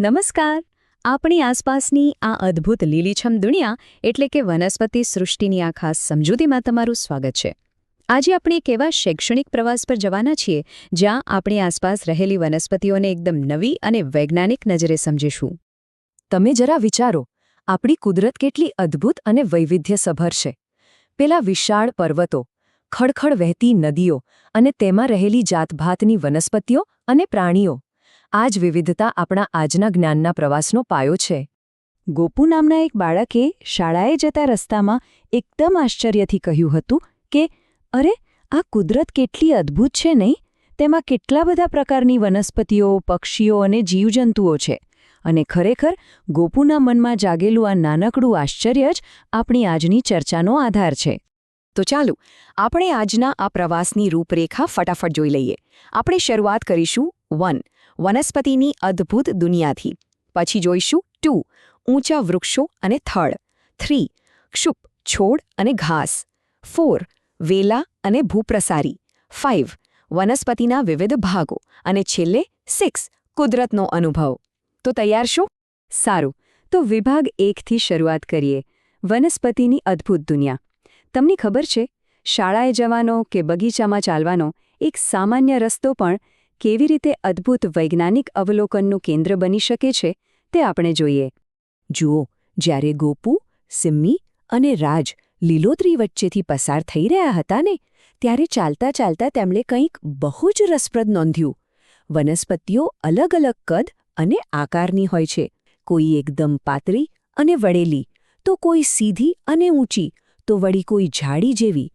નમસ્કાર. આપણી આસપાસની આ અદ્ભુત લીલીછમ દુનિયા એટલે કે વનસ્પતિ સૃષ્ટિની આ ખાસ સમજૂતીમાં તમારું સ્વાગત છે. આજે આપણે એક એવા શૈક્ષણિક પ્રવાસ પર જવાના છીએ જ્યાં આપણી આસપાસ રહેલી વનસ્પતિઓને એકદમ નવી અને વૈજ્ઞાનિક નજરે સમજીશું. તમે જરા વિચારો, આપણી કુદરત કેટલી અદ્ભુત અને વૈવિધ્યસભર છે. પેલા વિશાળ પર્વતો, ખડખડ વહેતી નદીઓ અને તેમાં રહેલી જાતભાતની વનસ્પતિઓ અને પ્રાણીઓ. આ જ વિવિધતા આપણા આજના જ્ઞાનના પ્રવાસનો પાયો છે. ગોપુ નામના એક બાળકે શાળાએ જતા રસ્તામાં એકદમ આશ્ચર્યથી કહ્યું હતું કે અરે, આ કુદરત કેટલી અદ્ભુત છે નહીં? તેમાં કેટલા બધા પ્રકારની વનસ્પતિઓ, પક્ષીઓ અને જીવજંતુઓ છે. અને ખરેખર ગોપુના મનમાં જાગેલું આ નાનકડું આશ્ચર્ય જ આપણી આજની ચર્ચાનો આધાર છે. તો ચાલો, આપણે આજના આ પ્રવાસની રૂપરેખા ફટાફટ જોઈ લઈએ. આપણે શરૂઆત કરીશું 1. વનસ્પતિની અદ્ભુત દુનિયાથી. પછી જોઈશું 2. ઊંચા વૃક્ષો અને થડ. 3. ક્ષુપ, છોડ અને ઘાસ. 4. વેલા અને ભૂપ્રસારી. 5. વનસ્પતિના વિવિધ ભાગો. અને છેલ્લે 6. કુદરતનો અનુભવ. તો તૈયાર છો? સારું, તો વિભાગ 1થી શરૂઆત કરીએ. વનસ્પતિની અદ્ભુત દુનિયા. તમને ખબર છે, શાળાએ જવાનો કે બગીચામાં ચાલવાનો એક સામાન્ય રસ્તો પણ કેવી રીતે અદ્ભુત વૈજ્ઞાનિક અવલોકનનું કેન્દ્ર બની શકે છે તે આપણે જોઈએ. જુઓ, જ્યારે ગોપુ, સિમ્મી અને રાજ લીલોતરી વચ્ચેથી પસાર થઈ રહ્યા હતા ને, ત્યારે ચાલતા ચાલતા તેમણે કંઈક બહુ જ રસપ્રદ નોંધ્યું. વનસ્પતિઓ અલગ અલગ કદ અને આકારની હોય છે. કોઈ એકદમ પાતળી અને વળેલી, તો કોઈ સીધી અને ઊંચી, તો વળી કોઈ ઝાડી જેવી.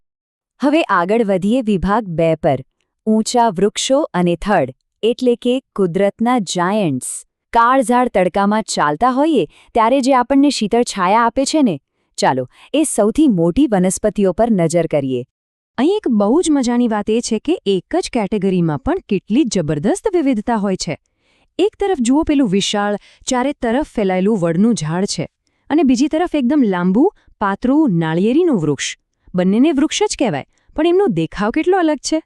હવે આગળ વધીએ વિભાગ 2 પર. ઊંચા વૃક્ષો અને થડ એટલે કે કુદરતના જાયન્ટ્સ. કાળઝાળ તડકામાં ચાલતા હોઈએ ત્યારે જે આપણને શીતળ છાયા આપે છે ને, ચાલો એ સૌથી મોટી વનસ્પતિઓ પર નજર કરીએ. અહીં એક બહુ જ મજાની વાત એ છે કે એક જ કેટેગરીમાં પણ કેટલી જબરદસ્ત વિવિધતા હોય છે. એક તરફ જુઓ પેલું વિશાળ, ચારે તરફ ફેલાયેલું વડનું ઝાડ છે, અને બીજી તરફ એકદમ લાંબુ, પાતળું નાળિયેરીનું વૃક્ષ. બંનેને વૃક્ષ જ કહેવાય, પણ એમનો દેખાવ કેટલો અલગ છે.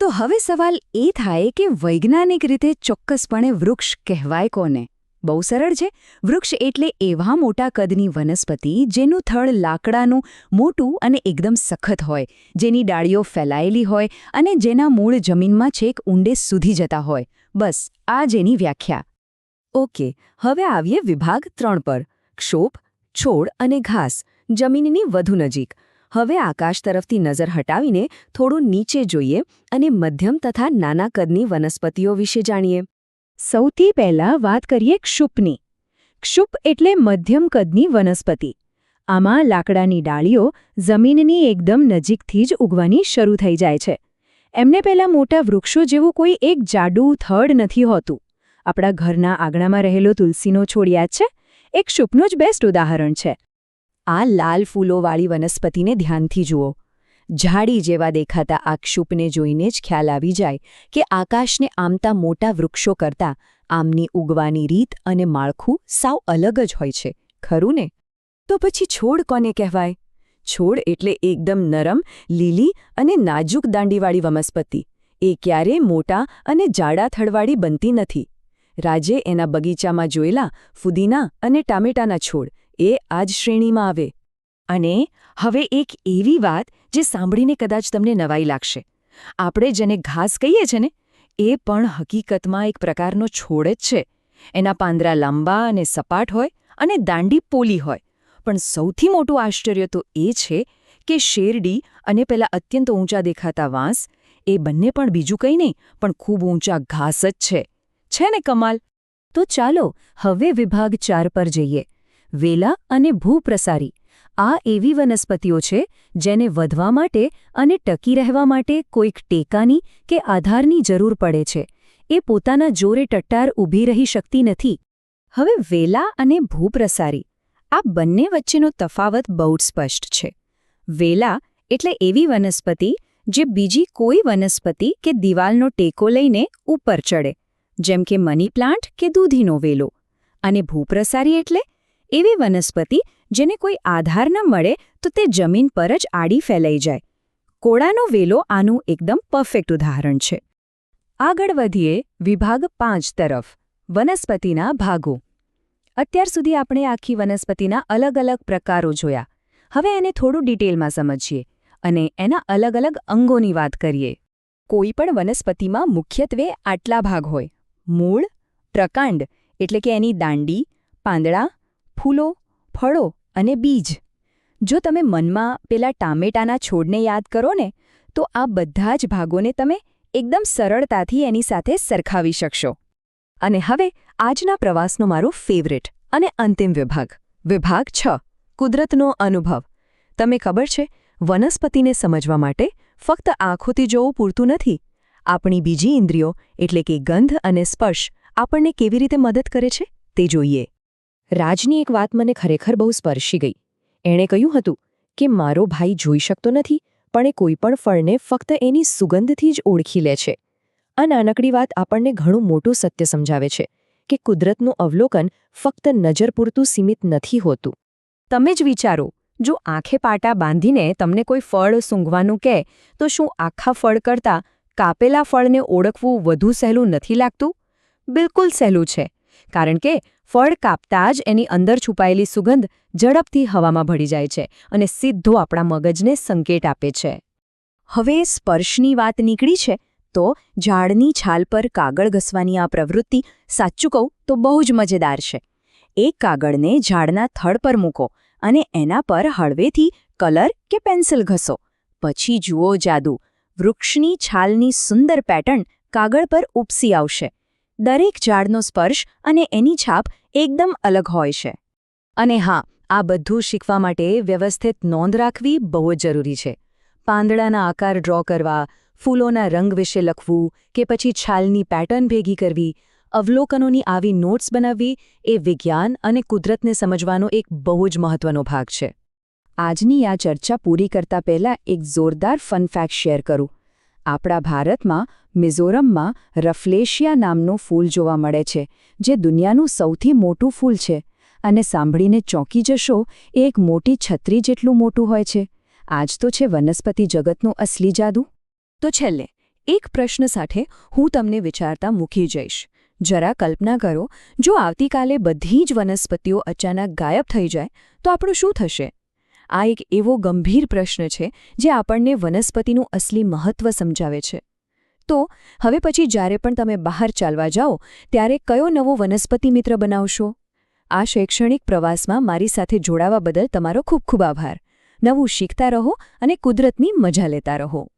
તો હવે સવાલ એ થાય કે વૈજ્ઞાનિક રીતે ચોક્કસપણે વૃક્ષ કહેવાય કોને? બહુ સરળ છે. વૃક્ષ એટલે એવા મોટા કદની વનસ્પતિ જેનું થડ લાકડાનું, મોટું અને એકદમ સખત હોય, જેની ડાળીઓ ફેલાયેલી હોય અને જેના મૂળ જમીનમાં છેક ઊંડે સુધી જતા હોય. બસ આ જ એની વ્યાખ્યા. ઓકે, હવે આવીએ વિભાગ 3 પર. ક્ષોભ, છોડ અને ઘાસ, જમીનની વધુ નજીક. હવે આકાશ તરફથી નજર હટાવીને થોડું નીચે જોઈએ અને મધ્યમ તથા નાના કદની વનસ્પતિઓ વિશે જાણીએ. સૌથી પહેલા વાત કરીએ ક્ષુપની. ક્ષુપ એટલે મધ્યમ કદની વનસ્પતિ. આમાં લાકડાની ડાળીઓ જમીનની એકદમ નજીકથી જ ઉગવાની શરૂ થઈ જાય છે. એમને પહેલા મોટા વૃક્ષો જેવું કોઈ એક જાડું થડ નથી હોતું. આપણા ઘરના આંગણામાં રહેલો તુલસીનો છોડ યાદ છે? એક ક્ષુપનું જ બેસ્ટ ઉદાહરણ છે. આ લાલ ફૂલોવાળી વનસ્પતિને ધ્યાનથી જુઓ. ઝાડી જેવા દેખાતા આ ક્ષુપને જોઈને જ ખ્યાલ આવી જાય કે આકાશને આમતા મોટા વૃક્ષો કરતાં આમની ઉગવાની રીત અને માળખું સાવ અલગ જ હોય છે. ખરું ને? તો પછી છોડ કોને કહેવાય? છોડ એટલે એકદમ નરમ, લીલી અને નાજુક દાંડીવાળી વનસ્પતિ. એ ક્યારેય મોટા અને જાડા થડવાળી બનતી નથી. રાજે એના બગીચામાં જોયેલા ફુદીના અને ટામેટાના છોડ એ આ જ શ્રેણીમાં આવે. અને હવે એક એવી વાત જે સાંભળીને કદાચ તમને નવાઈ લાગશે. આપણે જેને ઘાસ કહીએ છીએ ને, એ પણ હકીકતમાં એક પ્રકારનો છોડ જ છે. એના પાંદડા લાંબા અને સપાટ હોય અને દાંડી પોલી હોય. પણ સૌથી મોટું આશ્ચર્ય તો એ છે કે શેરડી અને પેલા અત્યંત ઊંચા દેખાતા વાંસ, એ બંને પણ બીજું કંઈ નહીં પણ ખૂબ ઊંચા ઘાસ જ છે. છે ને કમાલ? તો ચાલો હવે વિભાગ 4 પર જઈએ. વેલા અને ભૂપ્રસારી. આ એવી વનસ્પતિઓ છે જેને વધવા માટે અને ટકી રહેવા માટે કોઈક ટેકાની કે આધારની જરૂર પડે છે. એ પોતાના જોરે ટટ્ટાર ઊભી રહી શકતી નથી. હવે વેલા અને ભૂપ્રસારી, આ બંને વચ્ચેનો તફાવત બહુ જ સ્પષ્ટ છે. વેલા એટલે એવી વનસ્પતિ જે બીજી કોઈ વનસ્પતિ કે દિવાલનો ટેકો લઈને ઉપર ચડે, જેમ કે મની પ્લાન્ટ કે દૂધીનો વેલો. અને ભૂપ્રસારી એટલે એવી વનસ્પતિ જેને કોઈ આધાર ન મળે તો તે જમીન પર જ આડી ફેલાઈ જાય. કોળાનો વેલો આનું એકદમ પરફેક્ટ ઉદાહરણ છે. આગળ વધીએ વિભાગ 5 તરફ. વનસ્પતિના ભાગો. અત્યાર સુધી આપણે આખી વનસ્પતિના અલગ અલગ પ્રકારો જોયા. હવે એને થોડું ડિટેલમાં સમજીએ અને એના અલગ અલગ અંગોની વાત કરીએ. કોઈ પણ વનસ્પતિમાં મુખ્યત્વે આટલા ભાગ હોય: મૂળ, પ્રકાંડ એટલે કે એની દાંડી, પાંદડા, ફૂલો, ફળો અને બીજ. જો તમે મનમાં પેલા ટામેટાના છોડને યાદ કરો ને, તો આ બધા જ ભાગોને તમે એકદમ સરળતાથી એની સાથે સરખાવી શકશો. અને હવે આજના પ્રવાસનો મારો ફેવરેટ અને અંતિમ વિભાગ, વિભાગ 6, કુદરતનો અનુભવ. તમે ખબર છે, વનસ્પતિને સમજવા માટે ફક્ત આંખોથી જોવું પૂરતું નથી. આપણી બીજી ઇન્દ્રિયો એટલે કે ગંધ અને સ્પર્શ આપણને કેવી રીતે મદદ કરે છે તે જોઈએ. રાજની એક વાત મને ખરેખર બહુ સ્પર્શી ગઈ. એણે કહ્યું હતું કે મારો ભાઈ જોઈ શકતો નથી, પણ એ કોઈપણ ફળને ફક્ત એની સુગંધથી જ ઓળખી લે છે. આ નાનકડી વાત આપણને ઘણું મોટું સત્ય સમજાવે છે કે કુદરતનું અવલોકન ફક્ત નજર પૂરતું સીમિત નથી હોતું. તમે જ વિચારો, જો આંખે પાટા બાંધીને તમને કોઈ ફળ સૂંઘવાનું કહે, તો શું આખા ફળ કરતાં કાપેલા ફળને ઓળખવું વધુ સહેલું નથી લાગતું? બિલકુલ સહેલું છે, કારણ કે ફળ કાપતા જ એની અંદર છુપાયેલી સુગંધ ઝડપથી હવામાં ભળી જાય છે અને સીધો આપણા મગજને સંકેત આપે છે. હવે સ્પર્શની વાત નીકળી છે, તો ઝાડની છાલ પર કાગળ ઘસવાની આ પ્રવૃત્તિ, સાચું કહું તો બહુ જ મજેદાર છે. એક કાગળને ઝાડના થડ પર મૂકો અને એના પર હળવેથી કલર કે પેન્સિલ ઘસો. પછી જુઓ જાદુ, વૃક્ષની છાલની સુંદર પેટર્ન કાગળ પર ઉપસી આવશે. દરેક ઝાડનો સ્પર્શ અને એની છાપ એકદમ અલગ હોય છે. અને હા, આ બધું શીખવા માટે વ્યવસ્થિત નોંધ રાખવી બહુ જ જરૂરી છે. પાંદડાના આકાર ડ્રો કરવા, ફૂલોના રંગ વિશે લખવું કે પછી છાલની પેટર્ન ભેગી કરવી, અવલોકનોની આવી નોટ્સ બનાવવી એ વિજ્ઞાન અને કુદરતને સમજવાનો એક બહુ જ મહત્વનો ભાગ છે. આજની આ ચર્ચા પૂરી કરતા પહેલાં એક જોરદાર ફન ફેક્ટ શેર કરું. આપણા ભારતમાં મિઝોરમમાં રફલેશિયા નામનું ફૂલ જોવા મળે છે, જે દુનિયાનું સૌથી મોટું ફૂલ છે. અને સાંભળીને ચોંકી જશો, એ એક મોટી છત્રી જેટલું મોટું હોય છે. આજ તો છે વનસ્પતિ જગતનું અસલી જાદુ. તો છેલ્લે એક પ્રશ્ન સાથે હું તમને વિચારતા મૂકી જઈશ. જરા કલ્પના કરો, જો આવતીકાલે બધી જ વનસ્પતિઓ અચાનક ગાયબ થઈ જાય, તો આપણું શું થશે? આ એક એવો ગંભીર પ્રશ્ન છે જે આપણને વનસ્પતિનું અસલી મહત્વ સમજાવે છે. તો હવે પછી જ્યારે પણ તમે બહાર ચાલવા જાઓ, ત્યારે કયો નવો વનસ્પતિ મિત્ર બનાવશો? આ શૈક્ષણિક પ્રવાસમાં મારી સાથે જોડાવા બદલ તમારો ખૂબ ખૂબ આભાર. નવું શીખતા રહો અને કુદરતની મજા લેતા રહો.